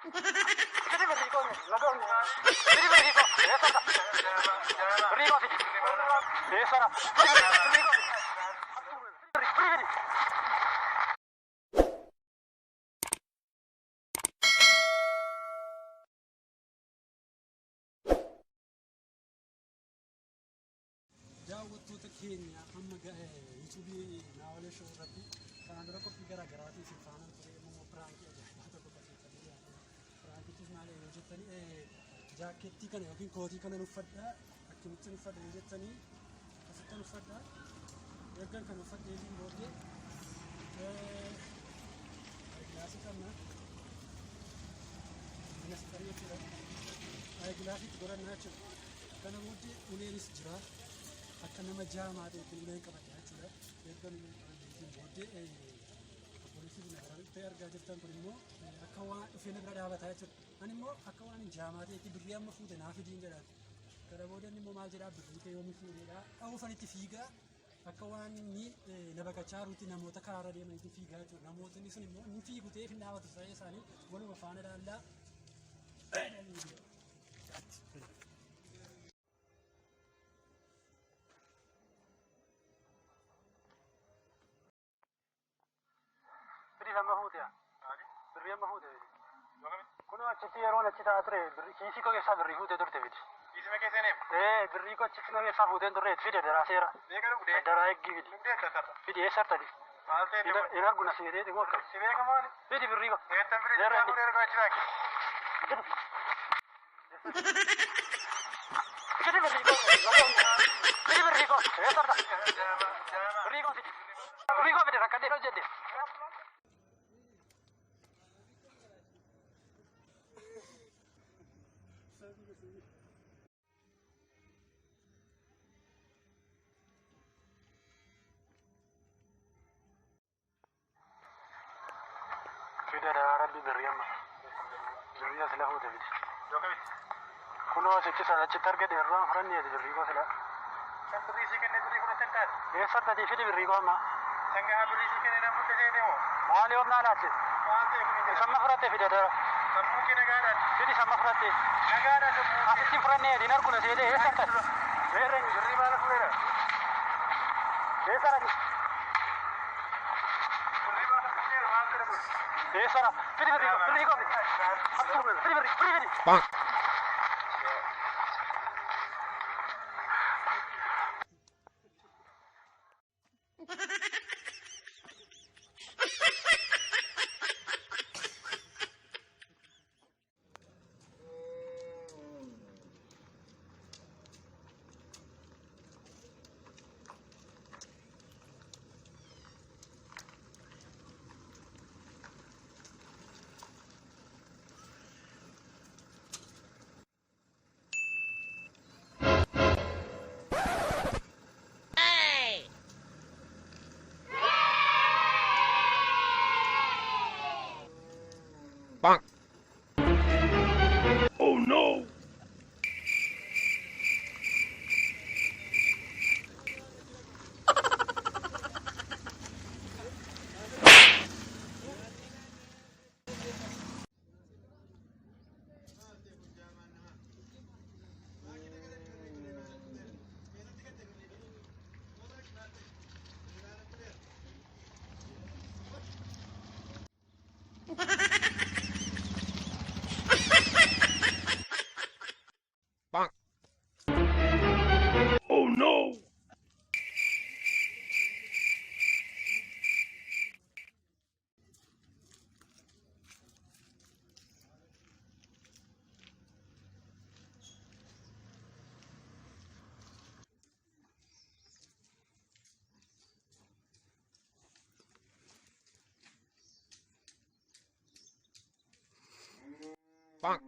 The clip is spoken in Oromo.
Fidi berriko nagoon. Fidi berriko. Eesarta. Berriko fidi. Eesara. Fidi berriko. Fidi. daawwattoota keenya amma yuutuubii naawwalee shoo irratti kanaan dura qophii garaa garaatii si faana ture immoo piraankii ajaa'ibaa tokko qajeelfamee yaadu piraankichis maal yoo jettanii jaakettii kana yookiin kootii kana uffadhaa akkamittiin uffadha yoo jettanii asittan uffadhaa eeggan kan uffadheetiin booddee gilaasii qabna ministeerii jechuudha gilaasiitti godhannaa jechuudha kana booddee uleenis jira akka nama jaamaa ta'e uleen qabadhaa jechuudha eeggan uleen qabadheetiin booddee poolisiin nagaraa argaa jirtan kun immoo akka waan dhufee na bira dhaabataa jechuudha ani immoo akka waan hin jaamaa ta'etti birrii amma fuute naa fidiin jedhaati kana booda immoo maal jedhaa birrii kee yoomi fuudheedhaa dha'uufanitti fiigaa akka waan inni na baqachaa jirutti namoota karaarra deemanitti fiigaa jechuudha namootni sun immoo inni fiigu ta'eef hin dhaabatu ta'ee isaanii waluma faana ilaallaa sama fuute birrii amma fuute kun achitti yeroo achi taa'aa ture kiisii koo keessaa birrii fuute turte fidi. Kiisii mee keessaa neema? Birrii koo achitti na keessaa fuuteen turreet fide daraa seera. Meeqa dhugdee? Daraa eeggi fidi. Dhugdee sarara? Fidi eessartadi? Maal ta'e deema? Hin arguna si hedee dhimmoo akkam. Si beeka maali? Fidi birrii koo. Eettan birrii isaa fuudhee ergaa achi raaki. Fidi birrii koo. Fidi birrii koo. Eessarta? Birrii koo fidi. Birrii koo fidi rakkadhee hojjedhe. Fida da rabbi birriyamma. Birriya sila fuute fidi. Kunoo achitti achitti arga dheerraan fudhanneeti birrii koo sila. Kan birrii isii kennee birrii fudhatan taate? Eessartati fidi birrii koo amma. Sangaa birrii isii kennee nan fudhatee deemoo? Maali humnaa laatte? Maal ta'e kun hin jedhamu? Samma fudhatte fida dara. Sammuu kee nagaadhaan? Fidi samma fudhatte. Nagaadhaan sammuu kee? Asitti fudhanneeti hin arguna si hedee eessarta? Beerreen Birrii maal fuudheera? eessarati? Birrii maal fuudheera? Maal ta'e kun? Eessara? Fidi birrii koo. Birrii koo fidi. Fidi birrii. Birrii fidi. Bang. Bonk. Oh no! Bonk. Oh no! Bonk.